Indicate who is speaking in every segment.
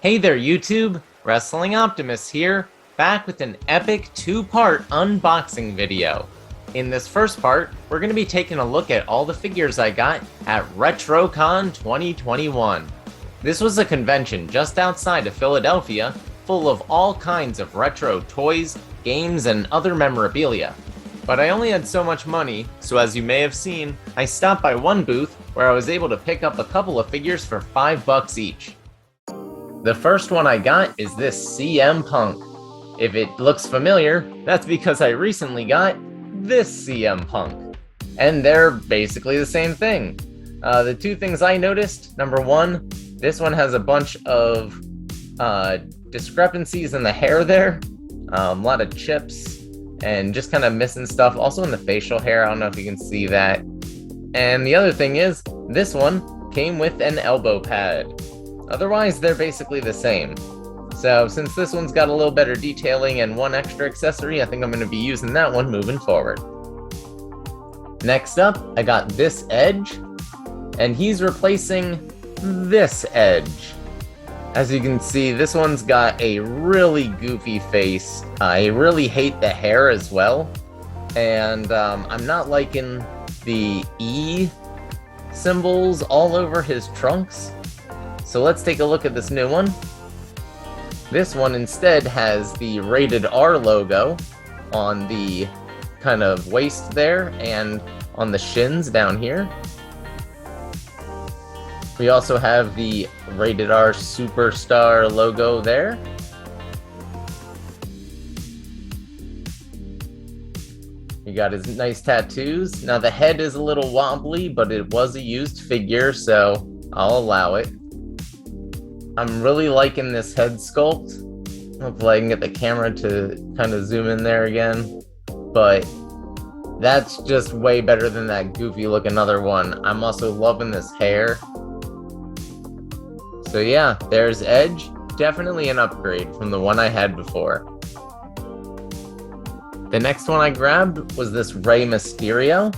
Speaker 1: Hey there YouTube, Wrestling Optimus here, back with an epic two-part unboxing video. In this first part, we're going to be taking a look at all the figures I got at RetroCon 2021. This was a convention just outside of Philadelphia, full of all kinds of retro toys, games, and other memorabilia. But I only had so much money, so as you may have seen, I stopped by one booth where I was able to pick up a couple of figures for $5 each. The first one I got is this CM Punk. If it looks familiar, that's because I recently got this CM Punk. And they're basically the same thing. The two things I noticed, number one, this one has a bunch of discrepancies in the hair there. A lot of chips and just kind of missing stuff. Also in the facial hair, I don't know if you can see that. And the other thing is, this one came with an elbow pad. Otherwise, they're basically the same. So since this one's got a little better detailing and one extra accessory, I think I'm going to be using that one moving forward. Next up, I got this Edge, and he's replacing this Edge. As you can see, this one's got a really goofy face. I really hate the hair as well. And I'm not liking the E symbols all over his trunks. So let's take a look at this new one. This one instead has the rated R logo on the kind of waist there and on the shins down here. We also have the rated R Superstar logo there. He got his nice tattoos. Now the head is a little wobbly, but it was a used figure, so I'll allow it. I'm really liking this head sculpt. Hopefully I can get the camera to kind of zoom in there again. But that's just way better than that goofy looking other one. I'm also loving this hair. So yeah, there's Edge. Definitely an upgrade from the one I had before. The next one I grabbed was this Rey Mysterio.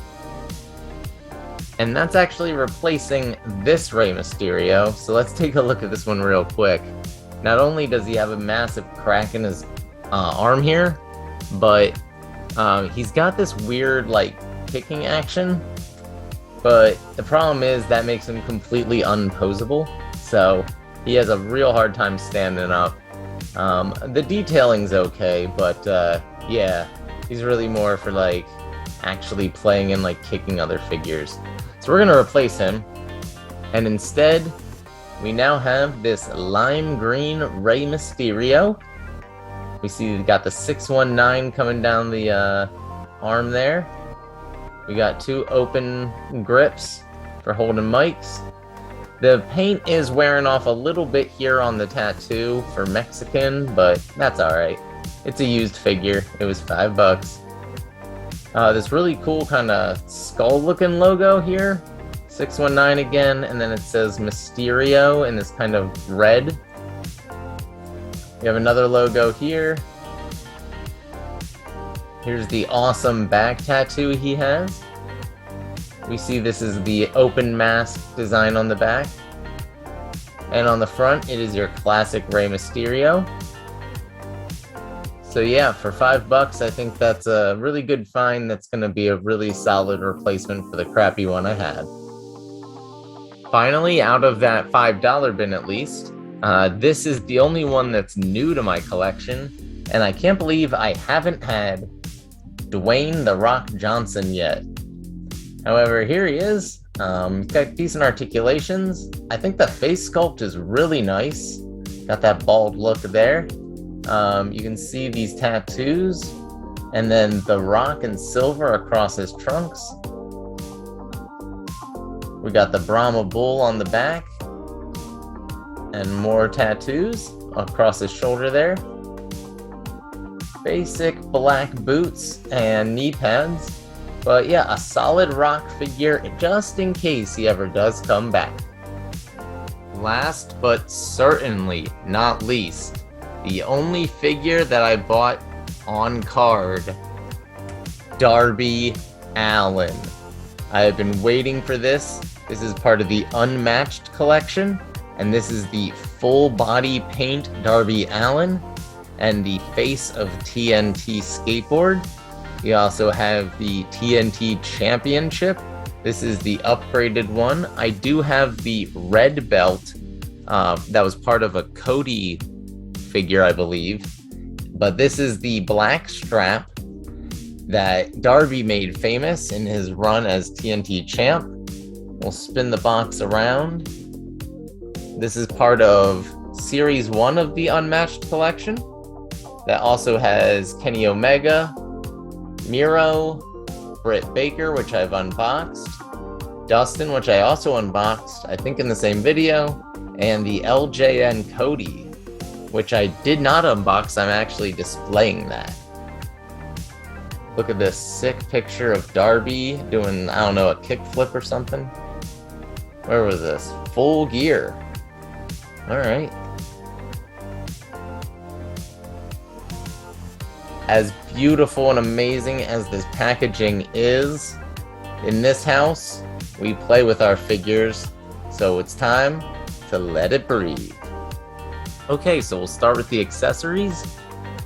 Speaker 1: And that's actually replacing this Rey Mysterio. So let's take a look at this one real quick. Not only does he have a massive crack in his arm here, but he's got this weird like kicking action. But the problem is that makes him completely unposable. So he has a real hard time standing up. The detailing's okay, but yeah, he's really more for like actually playing and like kicking other figures. So we're gonna replace him, and instead we now have this lime green Rey Mysterio. We see we got the 619 coming down the arm there. We got two open grips for holding mics. The paint is wearing off a little bit here on the tattoo for Mexican, but that's alright. It's a used figure. It was $5. This really cool kind of skull looking logo here. 619 again, and then it says Mysterio in this kind of red. We have another logo here. Here's the awesome back tattoo he has. We see this is the open mask design on the back. And on the front, it is your classic Rey Mysterio. So yeah, for $5, I think that's a really good find. That's going to be a really solid replacement for the crappy one I had. Finally, out of that $5 bin at least, this is the only one that's new to my collection. And I can't believe I haven't had Dwayne "The Rock" Johnson yet. However, here he is. Got decent articulations. I think the face sculpt is really nice. Got that bald look there. You can see these tattoos, and then the rock and silver across his trunks. We got the Brahma Bull on the back, and more tattoos across his shoulder there. Basic black boots and knee pads. But yeah, a solid Rock figure just in case he ever does come back. Last but certainly not least, the only figure that I bought on card, Darby Allin. I have been waiting for this. This is part of the Unmatched collection, And this is the full body paint Darby Allin and the face of TNT skateboard. We also have the TNT Championship. This is the upgraded one. I do have the red belt that was part of a Cody figure, I believe. But this is the black strap that Darby made famous in his run as TNT champ. We'll spin the box around. This is part of Series 1 of the Unmatched collection. That also has Kenny Omega, Miro, Britt Baker, which I've unboxed, Dustin, which I also unboxed, I think in the same video, and the LJN Cody, which I did not unbox. I'm actually displaying that. Look at this sick picture of Darby doing, I don't know, a kickflip or something. Where was this? Full gear. All right. As beautiful and amazing as this packaging is, in this house, we play with our figures, so it's time to let it breathe. Okay, so we'll start with the accessories.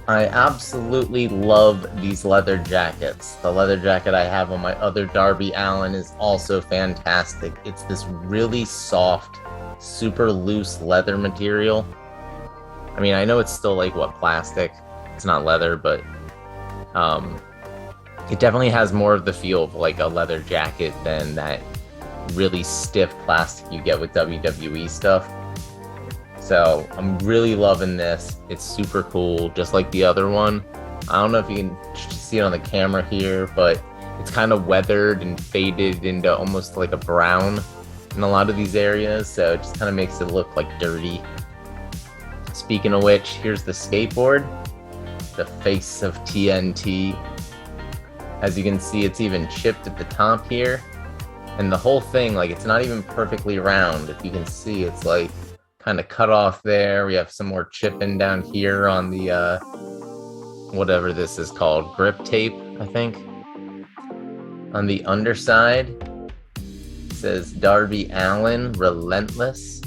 Speaker 1: I absolutely love these leather jackets. The leather jacket I have on my other Darby Allin is also fantastic. It's this really soft, super loose leather material. I mean, I know it's still like, what, plastic? It's not leather, but it definitely has more of the feel of like a leather jacket than that really stiff plastic you get with WWE stuff. So I'm really loving this. It's super cool, just like the other one. I don't know if you can see it on the camera here, but it's kind of weathered and faded into almost like a brown in a lot of these areas, so it just kind of makes it look like dirty. Speaking of which, here's the skateboard, the face of TNT. As you can see, it's even chipped at the top here, and the whole thing, like, it's not even perfectly round. If you can see, it's like kind of cut off there. We have some more chipping down here on the whatever this is called, grip tape, I think. On the underside, it says Darby Allin Relentless.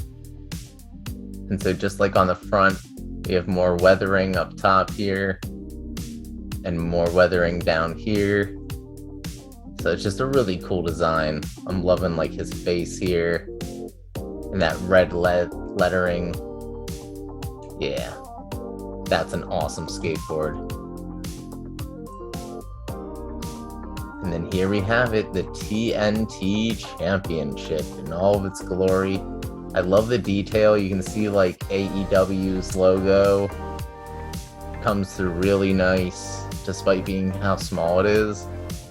Speaker 1: And so just like on the front, we have more weathering up top here and more weathering down here. So it's just a really cool design. I'm loving like his face here and that red lettering. Yeah, that's an awesome skateboard. And then here we have it, the TNT Championship in all of its glory. I love the detail. You can see like AEW's logo comes through really nice, despite being how small it is.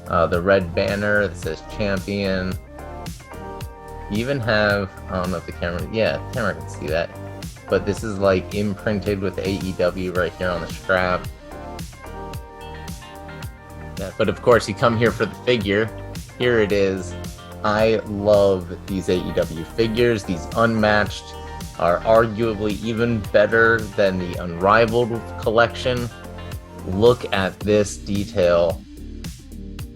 Speaker 1: The red banner that says champion. You even have, I don't know if the camera can see that, but this is like imprinted with AEW right here on the strap. Yeah, but of course you come here for the figure. Here it is. I love these AEW figures. These Unmatched are arguably even better than the Unrivaled collection. Look at this detail.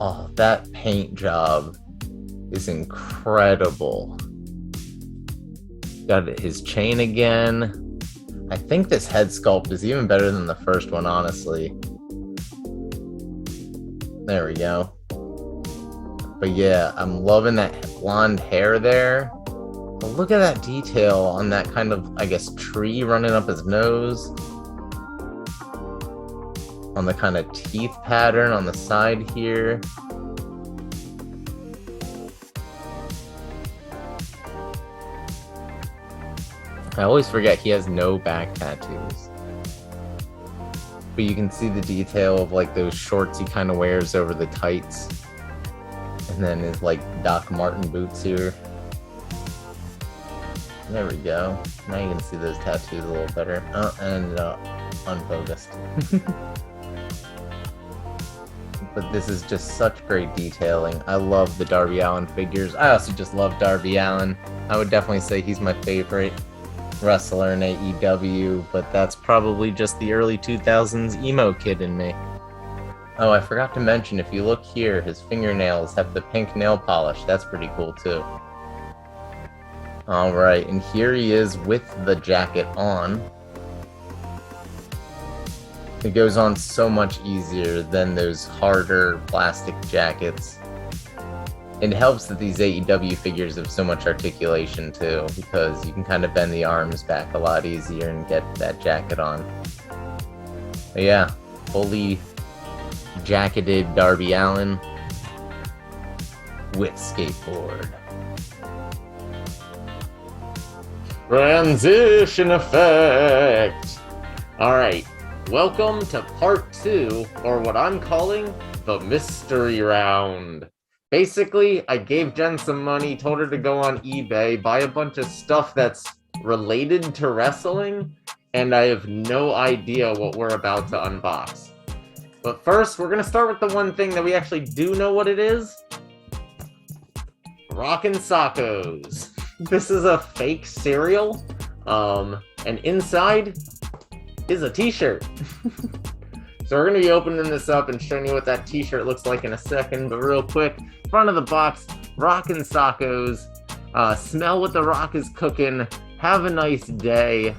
Speaker 1: Oh, that paint job is incredible. Got his chain again. I think this head sculpt is even better than the first one, honestly. There we go. But yeah, I'm loving that blonde hair there. But look at that detail on that kind of, I guess, tree running up his nose. On the kind of teeth pattern on the side here. I always forget he has no back tattoos. But you can see the detail of like those shorts he kind of wears over the tights. And then his like Doc Marten boots here. There we go. Now you can see those tattoos a little better. And unfocused. But this is just such great detailing. I love the Darby Allin figures. I also just love Darby Allin. I would definitely say he's my favorite wrestler in AEW, but that's probably just the early 2000s emo kid in me. Oh, I forgot to mention, if you look here, his fingernails have the pink nail polish. That's pretty cool too. Alright, and here he is with the jacket on. It goes on so much easier than those harder plastic jackets. It helps that these AEW figures have so much articulation too, because you can kind of bend the arms back a lot easier and get that jacket on. But yeah, fully jacketed Darby Allin with skateboard. Transition effect! Alright, welcome to part 2, or what I'm calling the mystery round. Basically, I gave Jen some money, told her to go on eBay, buy a bunch of stuff that's related to wrestling, and I have no idea what we're about to unbox. But first, we're going to start with the one thing that we actually do know what it is. Rockin' Sockos. This is a fake cereal, and inside is a t-shirt. So we're going to be opening this up and showing you what that t-shirt looks like in a second, but real quick, front of the box, Rockin' Sockos, smell what the Rock is cooking, have a nice day,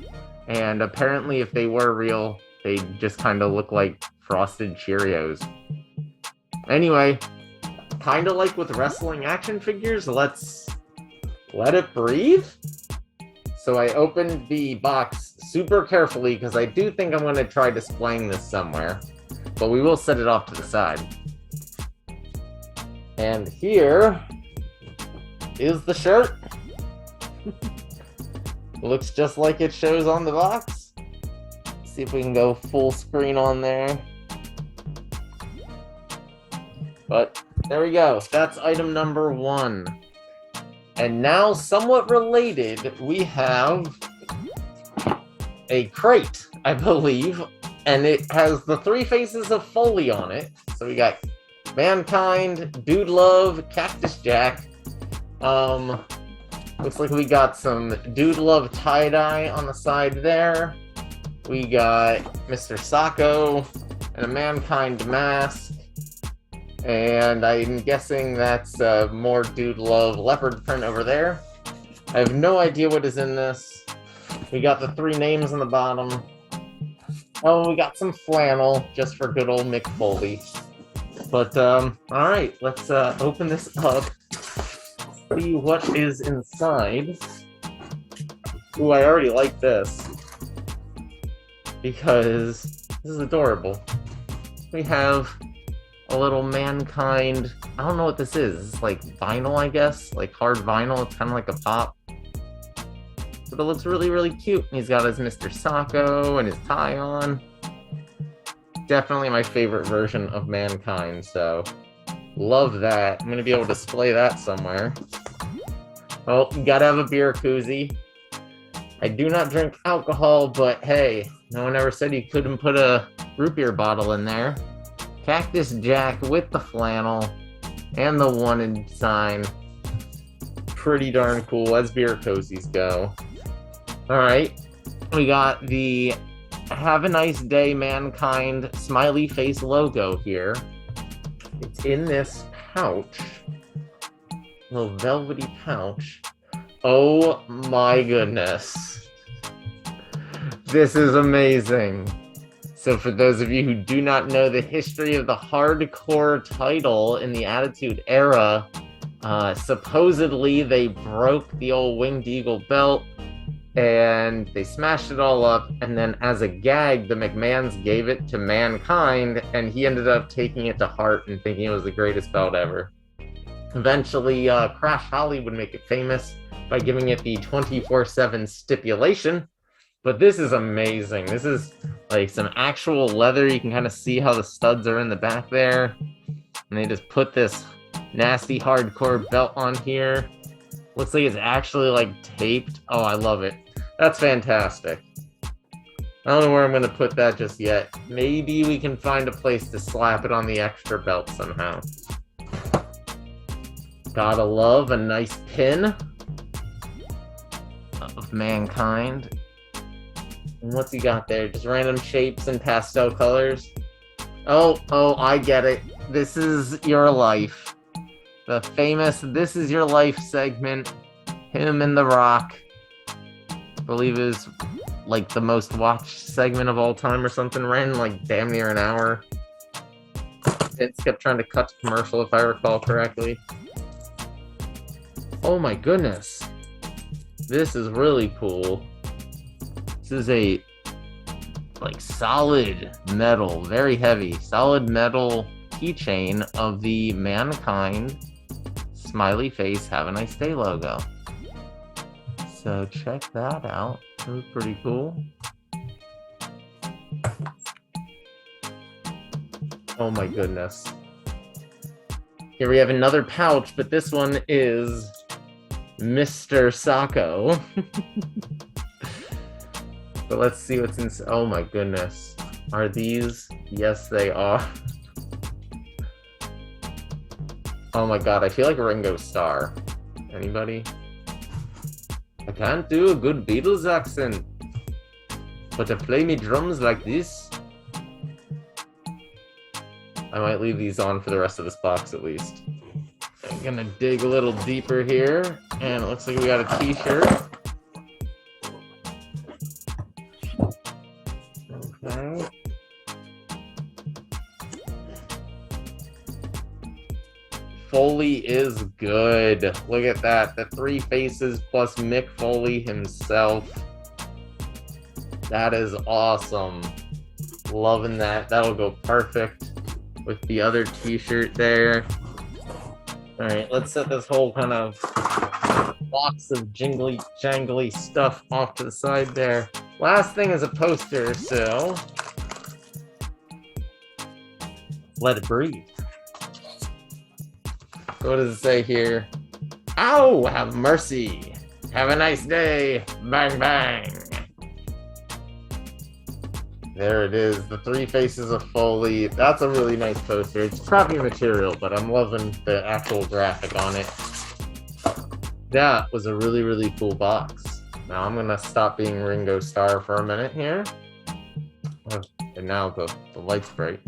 Speaker 1: and apparently if they were real, they just kind of look like Frosted Cheerios. Anyway, kind of like with wrestling action figures, let's let it breathe. So I opened the box super carefully because I do think I'm going to try displaying this somewhere, but we will set it off to the side. And here is the shirt. Looks just like it shows on the box. See if we can go full screen on there. But there we go. That's item number 1. And now, somewhat related, we have a crate, I believe, and it has the 3 faces of Foley on it. So we got Mankind, Dude Love, Cactus Jack. Looks like we got some Dude Love tie-dye on the side there. We got Mr. Sacco and a Mankind mask. And I'm guessing that's more Dude Love leopard print over there. I have no idea what is in this. We got the 3 names on the bottom. Oh, we got some flannel, just for good old Mick Foley. But, alright, let's open this up. See what is inside. Ooh, I already like this. Because this is adorable. We have a little Mankind. I don't know what this is. It's like vinyl, I guess. Like hard vinyl. It's kind of like a pop. But it looks really, really cute. He's got his Mr. Sacco and his tie on. Definitely my favorite version of Mankind, so love that. I'm going to be able to display that somewhere. Oh, you gotta have a beer koozie. I do not drink alcohol, but hey, no one ever said you couldn't put a root beer bottle in there. Cactus Jack with the flannel and the wanted sign. Pretty darn cool as beer cozies go. Alright, we got the Have a Nice Day Mankind smiley face logo here. It's in this pouch. Little velvety pouch. Oh my goodness. This is amazing. So for those of you who do not know the history of the hardcore title in the Attitude Era, supposedly they broke the old Winged Eagle belt and they smashed it all up, and then as a gag, the McMahons gave it to Mankind, and he ended up taking it to heart and thinking it was the greatest belt ever. Eventually, Crash Holly would make it famous by giving it the 24/7 stipulation. But this is amazing. This is like some actual leather. You can kind of see how the studs are in the back there. And they just put this nasty hardcore belt on here. Looks like it's actually like taped. Oh, I love it. That's fantastic. I don't know where I'm going to put that just yet. Maybe we can find a place to slap it on the extra belt somehow. Gotta love a nice pin of Mankind. And what's he got there? Just random shapes and pastel colors. Oh, I get it. This is Your Life. The famous This Is Your Life segment him and The Rock. I believe it was like the most watched segment of all time or something. Ran like damn near an hour. It kept trying to cut to commercial if I recall correctly. Oh my goodness. This is really cool. This is a like solid metal, very heavy, solid metal keychain of the Mankind smiley face, have a nice day logo. So check that out. It was pretty cool. Oh my goodness. Here we have another pouch, but this one is Mr. Sacco. But let's see what's in. Oh my goodness. Are these? Yes, they are. Oh my god, I feel like Ringo Starr. Anybody? I can't do a good Beatles accent, but to play me drums like this, I might leave these on for the rest of this box at least. I'm gonna dig a little deeper here, and it looks like we got a t-shirt. Okay. Foley is good. Look at that. The three faces plus Mick Foley himself. That is awesome. Loving that. That'll go perfect with the other t-shirt there. Alright, let's set this whole kind of box of jingly jangly stuff off to the side there. Last thing is a poster, so let it breathe. What does it say here? Ow! Have mercy! Have a nice day! Bang bang! There it is, the three faces of Foley. That's a really nice poster. It's crappy material, but I'm loving the actual graphic on it. That was a really, really cool box. Now I'm gonna stop being Ringo Starr for a minute here. And now the light's bright.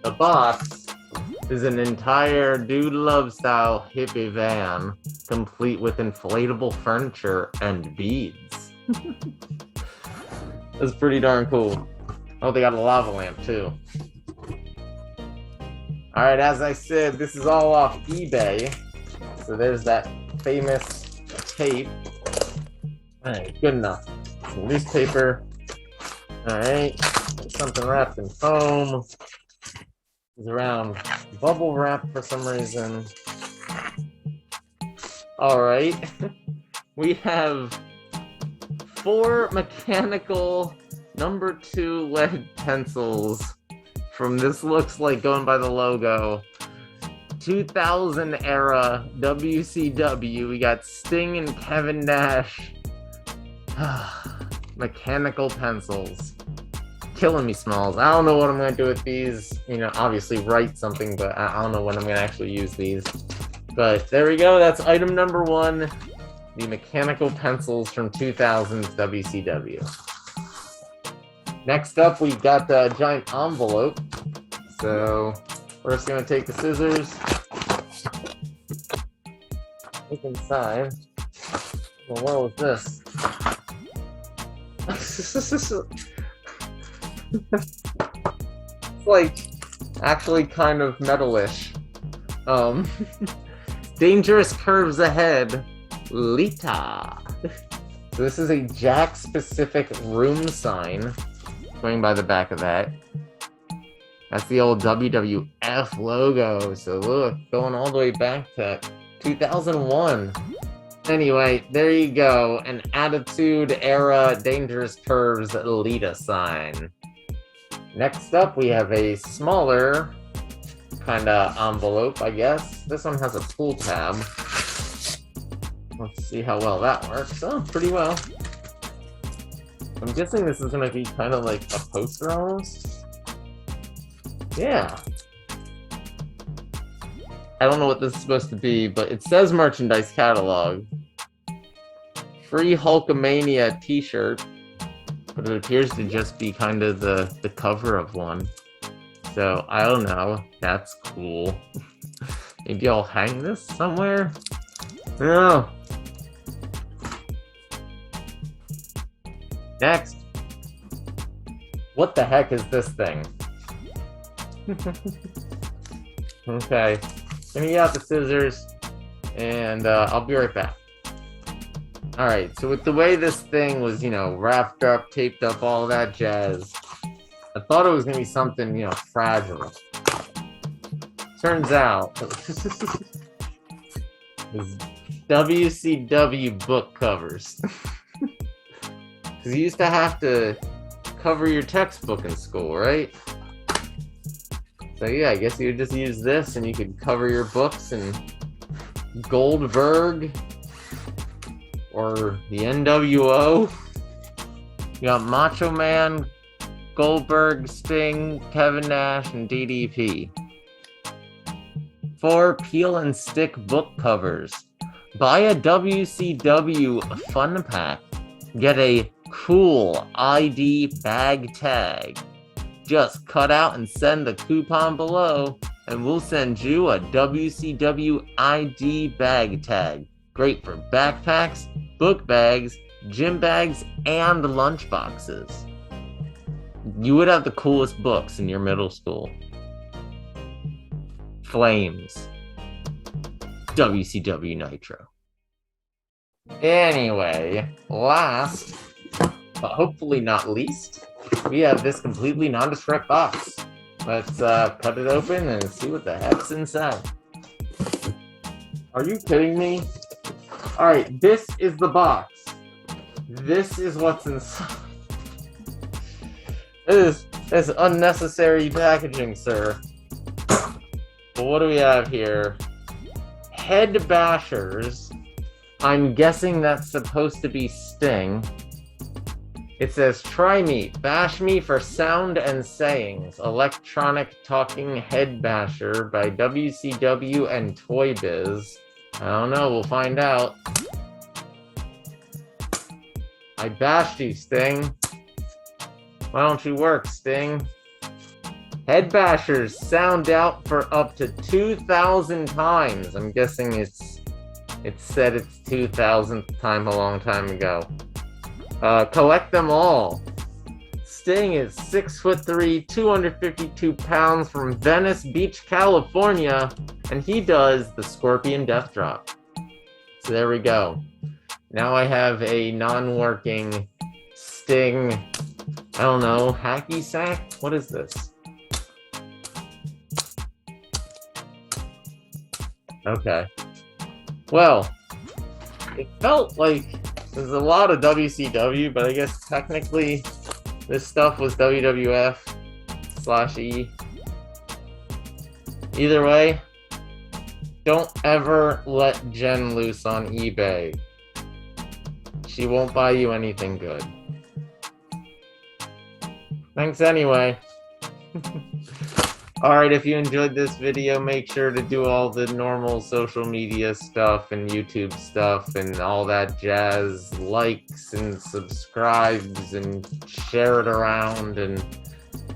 Speaker 1: The box is an entire Dude Love style hippie van, complete with inflatable furniture and beads. That's pretty darn cool. Oh, they got a lava lamp too. Alright, as I said, this is all off eBay. So there's that famous tape. Alright, good enough. Some newspaper. Alright, something wrapped in foam. It's around bubble wrap for some reason. Alright. We have 4 mechanical #2 lead pencils from this looks like, going by the logo, 2000 era WCW. We got Sting and Kevin Nash. Mechanical pencils. Killing me, Smalls. I don't know what I'm going to do with these. You know, obviously write something, but I don't know when I'm going to actually use these. But there we go. That's item #1. The mechanical pencils from 2000's WCW. Next up, we got the giant envelope. So we're just going to take the scissors. Look inside. What the world is this? It's like actually kind of metalish. Dangerous curves ahead. Lita. So this is a Jack-specific room sign. Going by the back of that. That's the old WWF logo. So look, going all the way back to 2001. Anyway, there you go. An Attitude Era Dangerous Curves Lita sign. Next up, we have a smaller kind of envelope, I guess. This one has a pull tab. Let's see how well that works. Oh, pretty well. I'm guessing this is going to be kind of like a poster almost. Yeah. I don't know what this is supposed to be, but it says merchandise catalog. Free Hulkamania t-shirt. But it appears to just be kind of the cover of one. So, I don't know. That's cool. Maybe I'll hang this somewhere? No. Next. What the heck is this thing? Okay. Let me get out the scissors, and I'll be right back. Alright, so with the way this thing was, you know, wrapped up, taped up, all that jazz, I thought it was going to be something, you know, fragile. Turns out, this WCW book covers. Because you used to have to cover your textbook in school, right? So yeah, I guess you would just use this and you could cover your books in Goldberg or the NWO. You got Macho Man, Goldberg, Sting, Kevin Nash, and DDP. 4 peel and stick book covers. Buy a WCW fun pack. Get a cool ID bag tag. Just cut out and send the coupon below, and we'll send you a WCW ID bag tag. Great for backpacks, book bags, gym bags, and lunch boxes. You would have the coolest books in your middle school. Flames. WCW Nitro. Anyway, last, but hopefully not least, we have this completely nondescript box. Let's cut it open and see what the heck's inside. Are you kidding me? Alright, this is the box. This is what's inside. This is unnecessary packaging, sir. But what do we have here? Head bashers. I'm guessing that's supposed to be Sting. It says, try me, bash me for sound and sayings. Electronic talking head basher by WCW and Toy Biz. I don't know, we'll find out. I bashed you, Sting. Why don't you work, Sting? Head bashers sound out for up to 2,000 times. I'm guessing it said its 2,000th time a long time ago. Collect them all. Sting is 6'3", 252 pounds from Venice Beach, California, and he does the Scorpion Death Drop. So there we go. Now I have a non-working Sting, I don't know, hacky sack? What is this? Okay. Well, it felt like there's a lot of WCW, but I guess technically this stuff was WWF/E. Either way, don't ever let Jenn loose on eBay. She won't buy you anything good. Thanks anyway. Alright, if you enjoyed this video, make sure to do all the normal social media stuff and YouTube stuff and all that jazz. Likes and subscribes and share it around and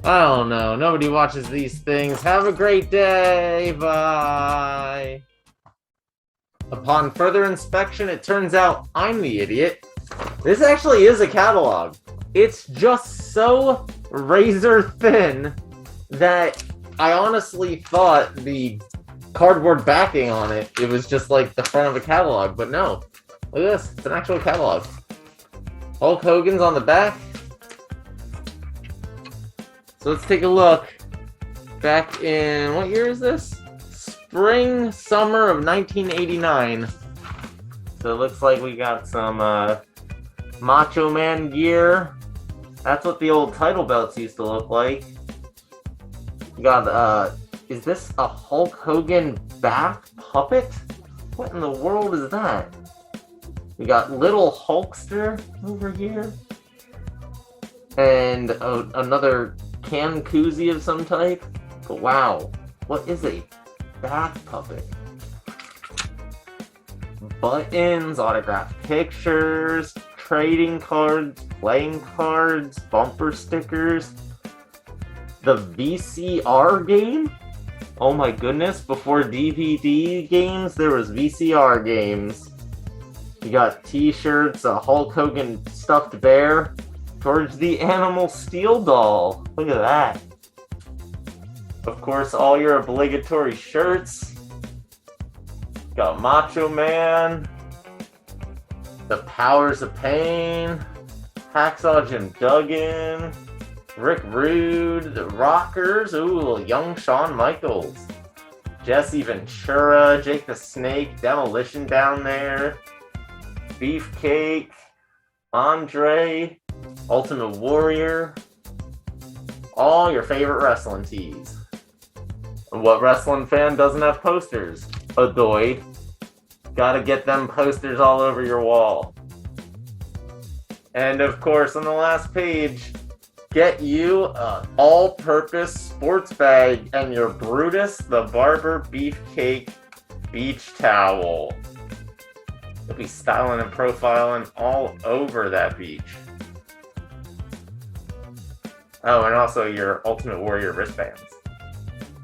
Speaker 1: I don't know. Nobody watches these things. Have a great day. Bye. Upon further inspection, it turns out I'm the idiot. This actually is a catalog. It's just so razor thin that I honestly thought the cardboard backing on it, it was just like the front of a catalog, but no. Look at this, it's an actual catalog. Hulk Hogan's on the back. So let's take a look. Back in, what year is this? Spring, summer of 1989. So it looks like we got some Macho Man gear. That's what the old title belts used to look like. We got, is this a Hulk Hogan back puppet? What in the world is that? We got Little Hulkster over here. And another can koozie of some type. But wow, what is a back puppet? Buttons, autographed pictures, trading cards, playing cards, bumper stickers. The VCR game? Oh my goodness, before DVD games, there was VCR games. You got t-shirts, a Hulk Hogan stuffed bear, towards the Animal Steel doll. Look at that. Of course, all your obligatory shirts. Got Macho Man, The Powers of Pain, Hacksaw Jim Duggan, Rick Rude, The Rockers, ooh, young Shawn Michaels, Jesse Ventura, Jake the Snake, Demolition down there, Beefcake, Andre, Ultimate Warrior, all your favorite wrestling tees. What wrestling fan doesn't have posters? Adoid. Gotta get them posters all over your wall. And of course, on the last page, get you an all-purpose sports bag and your Brutus the Barber Beefcake beach towel. You'll be styling and profiling all over that beach. Oh, and also your Ultimate Warrior wristbands.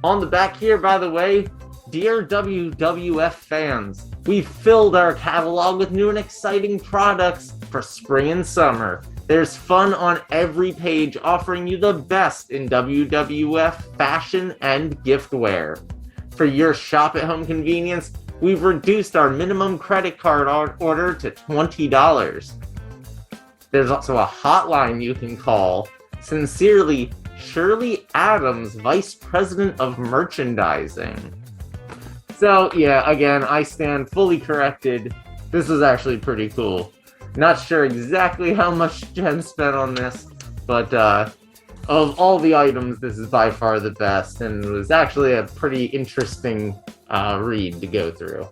Speaker 1: On the back here, by the way, dear WWF fans, we've filled our catalog with new and exciting products for spring and summer. There's fun on every page, offering you the best in WWF fashion and giftware. For your shop-at-home convenience, we've reduced our minimum credit card order to $20. There's also a hotline you can call. Sincerely, Shirley Adams, Vice President of Merchandising. So, yeah, again, I stand fully corrected. This was actually pretty cool. Not sure exactly how much Jenn spent on this, but of all the items, this is by far the best, and it was actually a pretty interesting read to go through.